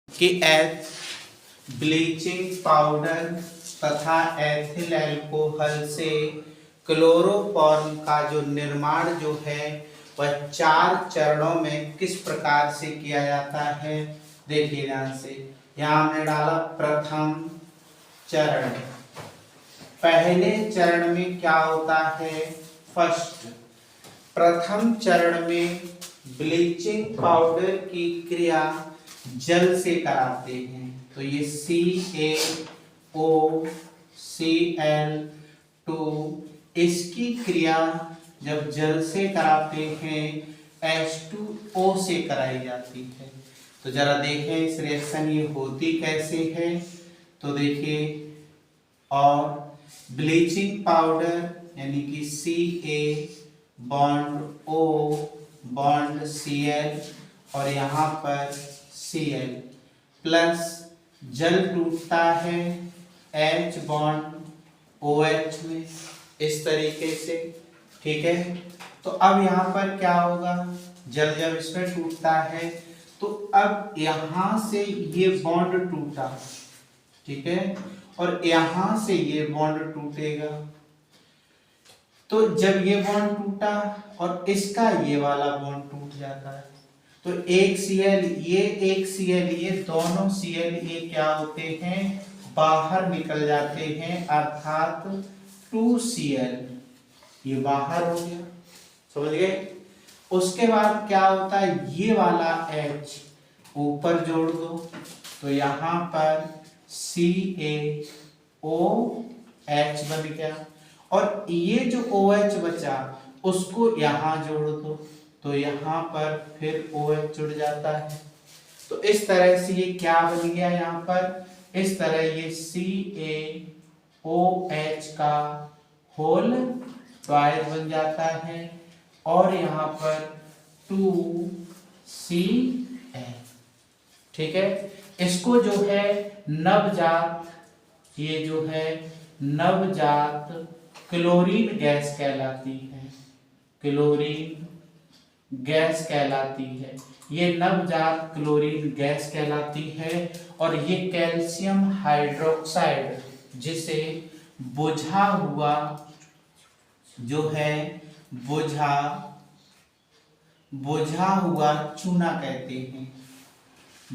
कि bleaching powder तथा ethyl alcohol से क्लोरोफॉर्म का जो निर्माण जो है वह 4 चरणों में किस प्रकार से किया जाता है। देखिए ध्यान से, यहाँ हमने डाला प्रथम चरण। पहले चरण में क्या होता है? फर्स्ट, प्रथम चरण में ब्लीचिंग पाउडर की क्रिया जल से कराते हैं। तो ये CaOCl2 इसकी क्रिया जब जल से कराते हैं H2O से कराई जाती है। तो जरा देखें इस रिएक्शन ये होती कैसे है। तो देखिए, और ब्लीचिंग पाउडर यानी कि Ca bond O bond Cl और यहाँ पर Cl प्लस जल टूटता है H बॉन्ड OH में इस तरीके से, ठीक है। तो अब यहाँ पर क्या होगा, जल जब इसमें टूटता है तो अब यहाँ से ये बॉन्ड टूटा, ठीक है, और यहाँ से ये बॉन्ड टूटेगा। तो जब ये बॉन्ड टूटा और इसका ये वाला बॉन्ड टूट जाता है तो एक Cl ये एक Cl ये दोनों Cl ये क्या होते हैं, बाहर निकल जाते हैं, अर्थात 2Cl ये बाहर हो गया, समझ गए। उसके बाद क्या होता है, ये वाला H ऊपर जोड़ दो तो यहाँ पर CaOH बन गया और ये जो OH बचा उसको यहाँ जोड़ दो तो यहाँ पर फिर OH जुड़ जाता है। तो इस तरह से ये क्या बन गया, यहाँ पर इस तरह ये CaOH का होल ट्वाइस बन जाता है और यहाँ पर 2Cl, ठीक है। इसको जो है नवजात, ये जो है नवजात क्लोरीन गैस कहलाती है, क्लोरीन गैस कहलाती है, ये नवजात क्लोरीन गैस कहलाती है। और ये कैल्शियम हाइड्रोक्साइड जिसे बुझा हुआ जो है बुझा हुआ चूना कहते हैं,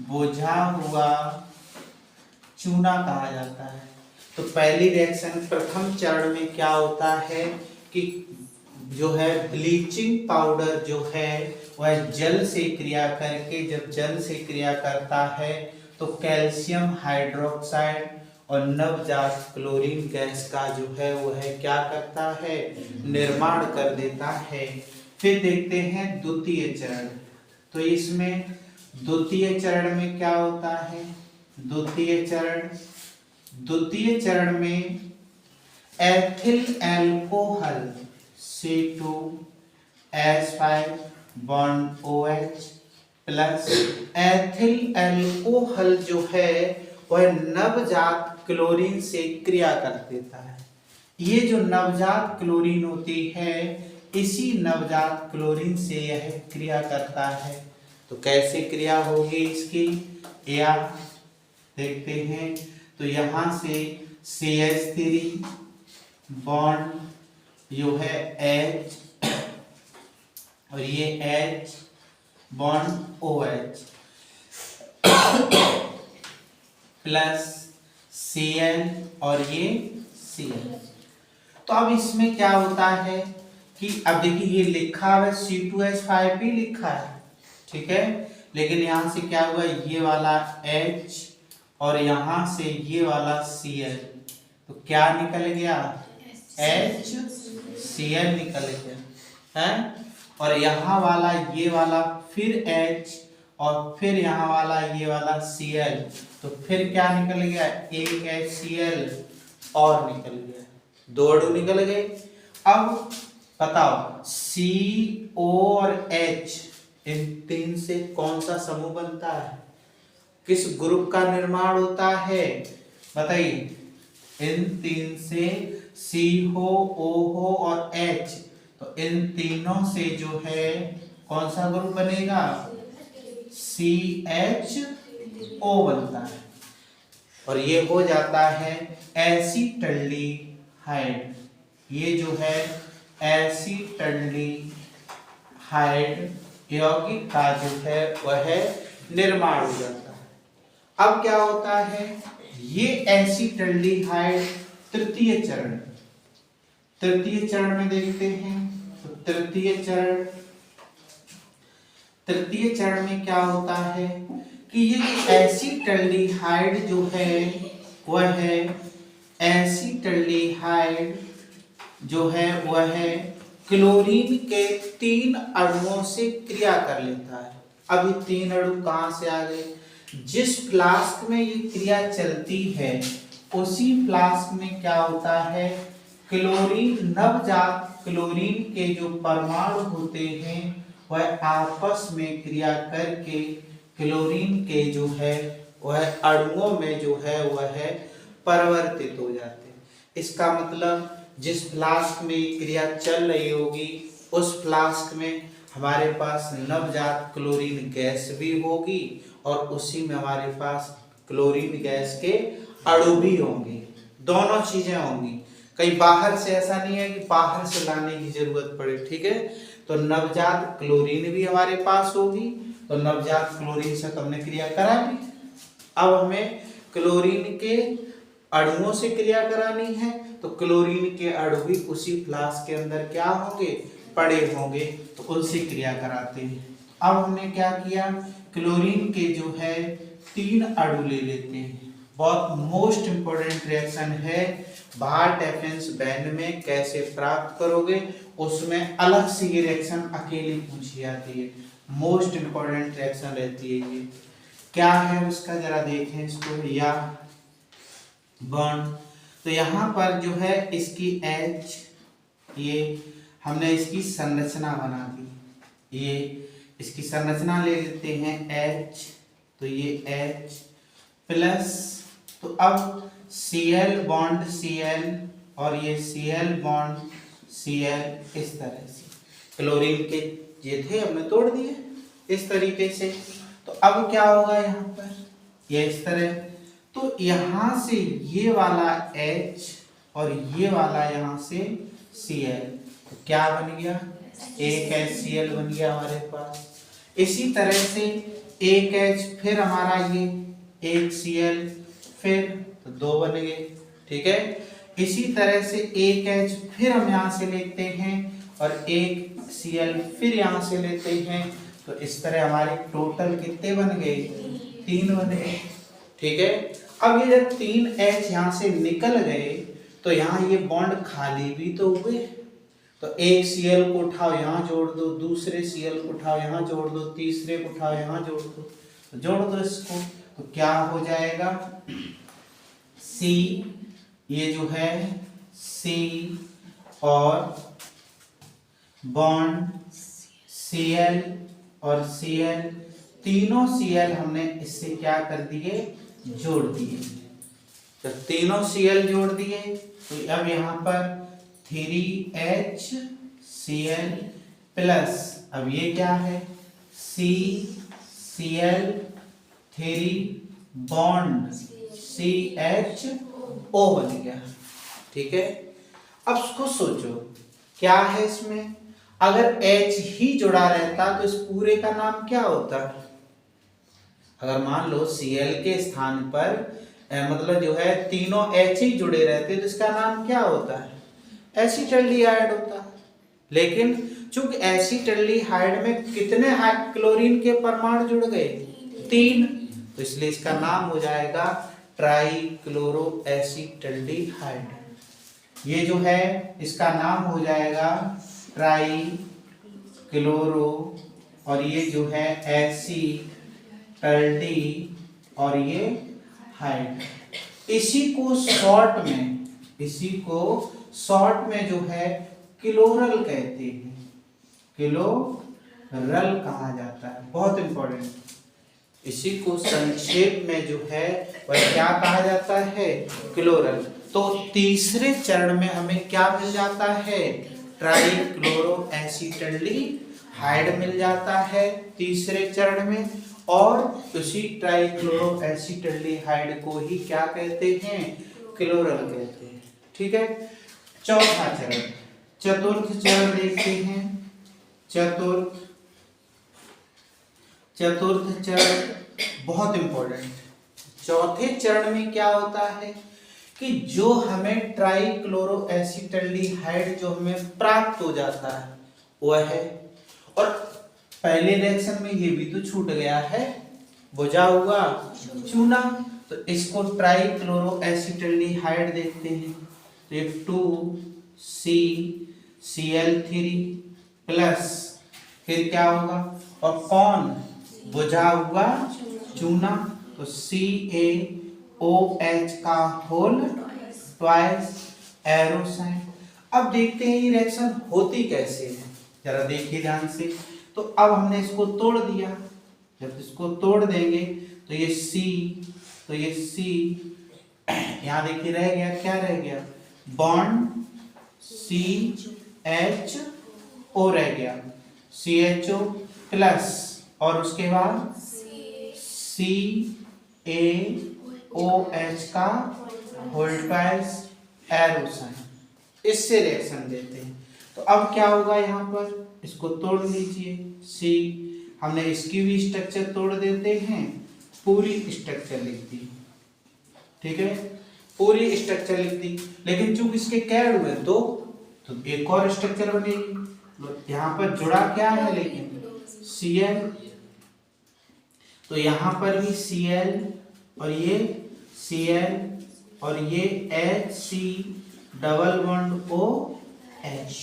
बुझा हुआ चूना कहा जाता है। तो पहली रिएक्शन प्रथम चरण में क्या होता है कि जो है ब्लीचिंग पाउडर जो है वह जल से क्रिया करके, जब जल से क्रिया करता है तो कैल्शियम हाइड्रोक्साइड और नवजात क्लोरीन गैस का जो है वह क्या करता है, निर्माण कर देता है। फिर देखते हैं द्वितीय चरण। तो इसमें द्वितीय चरण में क्या होता है, द्वितीय चरण में ethyl alcohol C2H5 bond OH plus ethyl alcohol जो है वह नवजात क्लोरीन से क्रिया कर देता है। ये जो नवजात क्लोरीन होती है इसी नवजात क्लोरीन से यह क्रिया करता है। तो कैसे क्रिया होगी इसकी, या देखते हैं। तो यहाँ से CH3 बॉन्ड जो है H और ये H bond OH plus Cl और ये Cl। तो अब इसमें क्या होता है कि अब देखिए ये लिखा है C2H5 भी लिखा है, ठीक है, लेकिन यहाँ से क्या हुआ, ये वाला H और यहाँ से ये वाला Cl, तो क्या निकल गया, HCl निकल गया है। और यहाँ वाला ये वाला फिर H और फिर यहाँ वाला ये वाला Cl, तो फिर क्या निकल गया, एक HCl और निकल गया, दो अणु निकल गए। अब बताओ CO और H इन तीन से कौन सा समूह बनता है, किस ग्रुप का निर्माण होता है, बताइए। इन तीन से CO, OH और H, तो इन तीनों से जो है कौन सा ग्रुप बनेगा, CH O बनता है और ये हो जाता है एसीटल्डिहाइड। ये जो है एसीटल्डिहाइड यौगिक का जो है वह निर्माण हो जाता है। अब क्या होता है, ये एसीटल्डिहाइड तृतीय चरण में देखते हैं। तो तृतीय चरण में क्या होता है कि ये एसीटल्डिहाइड जो है वह है एसीटल्डिहाइड जो है वह क्लोरीन के 3 अणुओं से क्रिया कर लेता है। अब ये 3 अणु कहां से आ गए, जिस फ्लास्क में ये क्रिया चलती है उसी फ्लास्क में क्या होता है, क्लोरीन नवजात क्लोरीन के जो परमाणु होते हैं वह आपस में क्रिया करके क्लोरीन के जो है वह अणुओं में जो है वह परिवर्तित हो जाते हैं। इसका मतलब जिस फ्लास्क में ये क्रिया चल रही होगी उस फ्लास्क में हमारे पास नवजात क्लोरीन गैस भी होगी और उसी में हमारे पास क्लोरीन गैस के अणु भी होंगे, दोनों चीजें होंगी। कहीं बाहर से ऐसा नहीं है कि बाहर से लाने की जरूरत पड़े, ठीक है। तो नवजात क्लोरीन भी हमारे पास होगी, तो नवजात क्लोरीन से हमने क्रिया करा ली। अब हमें क्लोरीन के अणुओं से क्रिया करानी है, तो क्लोरीन के अणु भी उसी फ्लास्क के अंदर क्या होंगे, पड़े होंगे, तो उनसे क्रिया कराते हैं। अब हमने क्या किया, क्लोरीन के जो है 3 अणु ले लेते हैं। बहुत मोस्ट इंपोर्टेंट रिएक्शन है, बार्ट-एफेंस-बेन में कैसे प्राप्त करोगे उसमें अलग से ये रिएक्शन अकेली पूछी जाती है, मोस्ट इंपोर्टेंट रिएक्शन रहती है। ये क्या है उसका जरा देखें इसको, या बॉन्ड। तो यहाँ पर जो है इसकी H, ये हमने इसकी संरचना बना दी, ये इसकी संरचना ले लेते हैं H, तो ये H प्लस, तो अब Cl बॉन्ड Cl और ये Cl बॉन्ड Cl, इस तरह से क्लोरीन के ये थे हमने तोड़ दिए इस तरीके से। तो अब क्या होगा यहाँ पर, ये इस तरह, तो यहाँ से ये वाला H और ये वाला यहाँ से Cl, तो क्या बन गया, एक HCl बन गया हमारे पास। इसी तरह से एक H, फिर हमारा ये एक Cl, फिर तो 2 बन गए, ठीक है। इसी तरह से एक H फिर हम यहाँ से लेते हैं और एक Cl फिर यहाँ से लेते हैं, तो इस तरह हमारे टोटल कितने बन गए, 3 बन गए, ठीक है। अब ये जब 3 H यहाँ से निकल गए तो यहाँ ये बॉन्ड खाली भी तो हुए, तो एक Cl को उठाओ यहाँ जोड़ दो, दूसरे Cl को उठाओ यहाँ जोड़ दो, तीसरे को उठाओ यहाँ जोड़ दो, तो जोड़ दो इसको, तो क्या हो जाएगा, C, ये जो है C और बॉन्ड Cl और Cl, तीनों Cl हमने इससे क्या कर दिए, जोड़ दिए। तो तीनों Cl जोड़ दिए, तो अब यहाँ पर 3HCl प्लस, अब ये क्या है, CCl 3 बॉन्ड CHO बन गया, ठीक है। अब इसको सोचो क्या है इसमें, अगर H ही जुड़ा रहता तो इस पूरे का नाम क्या होता, अगर मान लो Cl के स्थान पर मतलब जो है तीनों H ही जुड़े रहते तो इसका नाम क्या होता है, एसीटल्डिहाइड होता। लेकिन चूंकि एसीटल्डिहाइड में कितने क्लोरीन के परमाणु जुड़ गए, 3, तो इसलिए इसका नाम हो जाएगा ट्राइक्लोरो एसीटल्डिहाइड। ये जो है इसका नाम हो जाएगा ट्राइक्लोरो, और ये जो है एसीटल्डी और ये हाइड। इसी को शॉर्ट में जो है क्लोरल कहते हैं, क्लोरल कहा जाता है, बहुत इंपॉर्टेंट। इसी को संक्षेप में जो है वह क्या कहा जाता है, क्लोरल। तो तीसरे चरण में हमें क्या मिल जाता है, ट्राइक्लोरो एसीटल्डिहाइड मिल जाता है तीसरे चरण में। और उसी ट्राइक्लोरो एसिटल्डिहाइड को ही क्या कहते हैं, क्लोरल कहते हैं। ठीक है, चौथा चरण, चतुर्थ चरण देखते हैं। चतुर्थ चरण बहुत इंपॉर्टेंट। चौथे चरण में क्या होता है कि जो हमें ट्राइक्लोरो एसिटल्डिहाइड जो हमें प्राप्त हो जाता है वह है, और पहले रिएक्शन में ये भी तो छूट गया है, बुझा हुआ चूना, तो इसको ट्राइक्लोरो एसिटल्डिहाइड देखते हैं। तो ये 2CCl3 प्लस फिर क्या होगा, और कौन, बुझा हुआ चूना, तो CaOH का होल ट्वाइस एरो साइन। अब देखते हैं ये रिएक्शन होती कैसे है, जरा देखिए ध्यान से। तो अब हमने इसको तोड़ दिया, जब इसको तोड़ देंगे तो ये C यहाँ देखिए रह गया, क्या रह गया, बॉन्ड CHO रह गया, CHO प्लस, और उसके बाद CaOH का होल ट्वाइस एरो साइन, इससे रिएक्शन देते हैं। तो अब क्या होगा, यहाँ पर इसको तोड़ लीजिए, हमने इसकी भी स्ट्रक्चर तोड़ देते हैं, पूरी स्ट्रक्चर लिख दी। ठीक है, पूरी स्ट्रक्चर लिख दी, लेकिन चूंकि इसके कैड हुए तो एक और स्ट्रक्चर बनेगी। यहाँ पर जुड़ा क्या है, लेकिन Cl, तो यहाँ पर भी Cl और ये Cl और ये HC डबल बॉन्ड OH,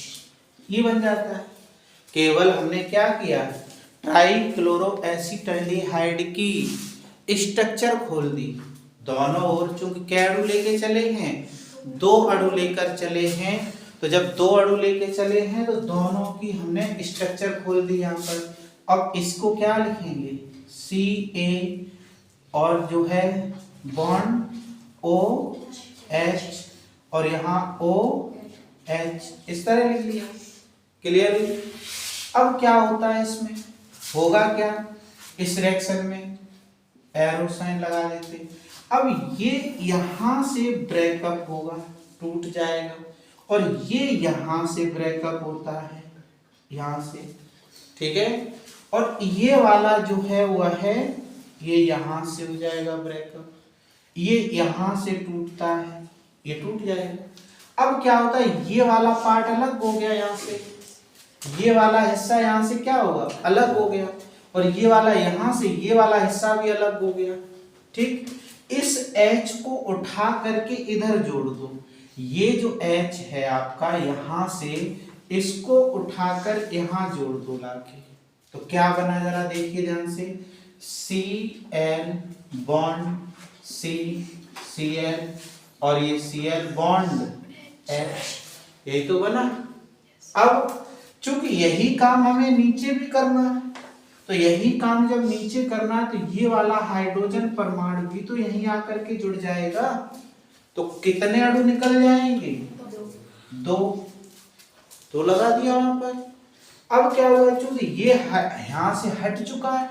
ये बन जाता है। केवल हमने क्या किया, ट्राइक्लोरो एसिटल्डिहाइड की स्ट्रक्चर खोल दी, दोनों ओर चूंकि क्या अणु लेके चले हैं, 2 अणु लेकर चले हैं, तो जब 2 अणु लेके चले हैं तो दोनों की हमने स्ट्रक्चर खोल दी यहाँ पर। अब इसको क्या लिखेंगे, Ca और जो है बॉन्ड OH और यहाँ OH, इस तरह लिख लिया, क्लियर। अब क्या होता है, इसमें होगा क्या, इस रिएक्शन में एरो साइन लगा देते। अब ये यहां से ब्रेकअप होगा, टूट जाएगा, और ये यहां से ब्रेकअप होता है, यहां से, ठीक है। और ये वाला जो है वह है, ये यहां से हो जाएगा ब्रेकअप, ये यहां से टूटता है, ये टूट जाएगा। अब क्या होता है, ये वाला पार्ट अलग हो गया यहाँ से, ये वाला हिस्सा यहाँ से क्या होगा, अलग हो गया, और ये वाला यहाँ से ये वाला हिस्सा भी अलग हो गया। ठीक, इस H को उठा करके इधर जोड़ दो, ये जो H है आपका यहाँ से, इसको उठाकर यहाँ जोड़ दो लाके, तो क्या बना जरा देखिए ध्यान से, Cl बॉन्ड Cl और ये Cl बॉन्ड H, यही तो बना। अब चूंकि यही काम हमें नीचे भी करना है, तो यही काम जब नीचे करना है तो ये वाला हाइड्रोजन परमाणु भी तो यहीं आकर के जुड़ जाएगा, तो कितने अणु निकल जाएंगे, 2, तो लगा दिया वहां पर। अब क्या हुआ, चूंकि ये यहां से हट चुका है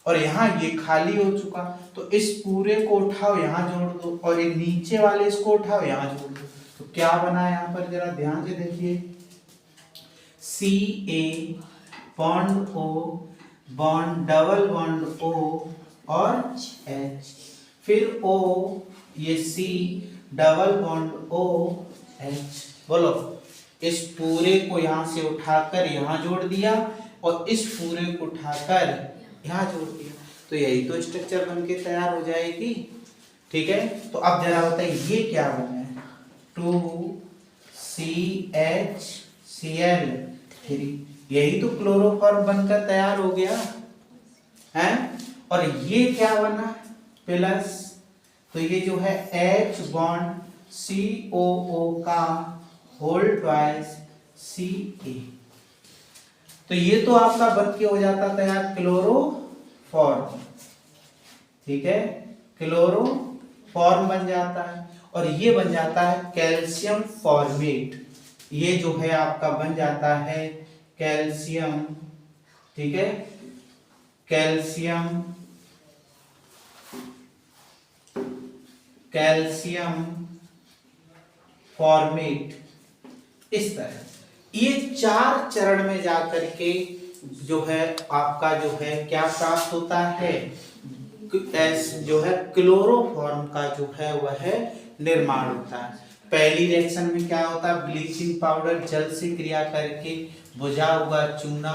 और यहाँ ये खाली हो चुका, तो इस पूरे को उठाओ यहाँ जोड़ दो, और ये नीचे वाले इसको उठाओ यहाँ जोड़ दो, तो क्या बना यहाँ पर जरा ध्यान से देखिए, Ca bond O bond double bond O और H, फिर O, ये C डबल बॉन्ड OH। बोलो, इस पूरे को यहाँ से उठाकर यहाँ जोड़ दिया और इस पूरे को उठाकर यहाँ जोड़ दिया, तो यही तो स्ट्रक्चर बनके तैयार हो जाएगी। ठीक है, तो अब जरा बताइए ये क्या बना है, 2CHCl3, यही तो क्लोरोफॉर्म बनकर तैयार हो गया है। और ये क्या बना, प्लस, तो ये जो है H बॉन्ड COO का होल ट्वाइस Ca, तो ये तो आपका बन के हो जाता तैयार क्लोरोफॉर्म। ठीक है, क्लोरोफॉर्म बन जाता है, और ये बन जाता है कैल्शियम फॉर्मेट, ये जो है आपका बन जाता है कैल्शियम। ठीक है, कैल्शियम फॉर्मेट, इस तरह ये 4 चरण में जाकर के जो है आपका जो है क्या प्राप्त होता है, जो है क्लोरोफॉर्म का जो है वह निर्माण होता है। पहली रिएक्शन में क्या होता है, ब्लीचिंग पाउडर जल से क्रिया करके बुझा हुआ चूना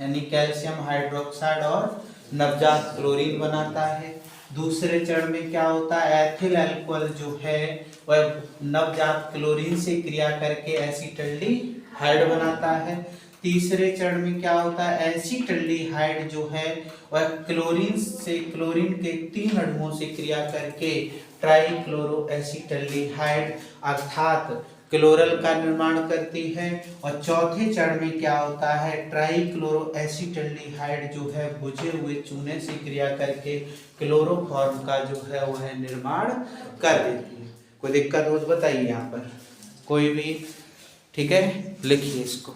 यानी कैल्शियम हाइड्रोक्साइड और नवजात क्लोरीन बनाता है। दूसरे चरण में क्या होता है, एथिल अल्कोहल जो है वह नवजात क्लोरीन से क्रिया करके एसीटल्डिहाइड बनाता है। तीसरे चरण में क्या होता है, एसीटल्डिहाइड जो है वह क्लोरीन के 3 अणुओं से क्रिया करके ट्राइक्लोरो एसीटल्डिहाइड अर्थात क्लोरल का निर्माण करती है। और चौथे चरण में क्या होता है, ट्राइक्लोरो एसीटल्डिहाइड जो है बुझे हुए चूने से क्रिया करके क्लोरोफॉर्म का जो है वह निर्माण कर देती है। कोई दिक्कत हो तो बताइए यहाँ पर, कोई भी, ठीक है, लिखिए इसको।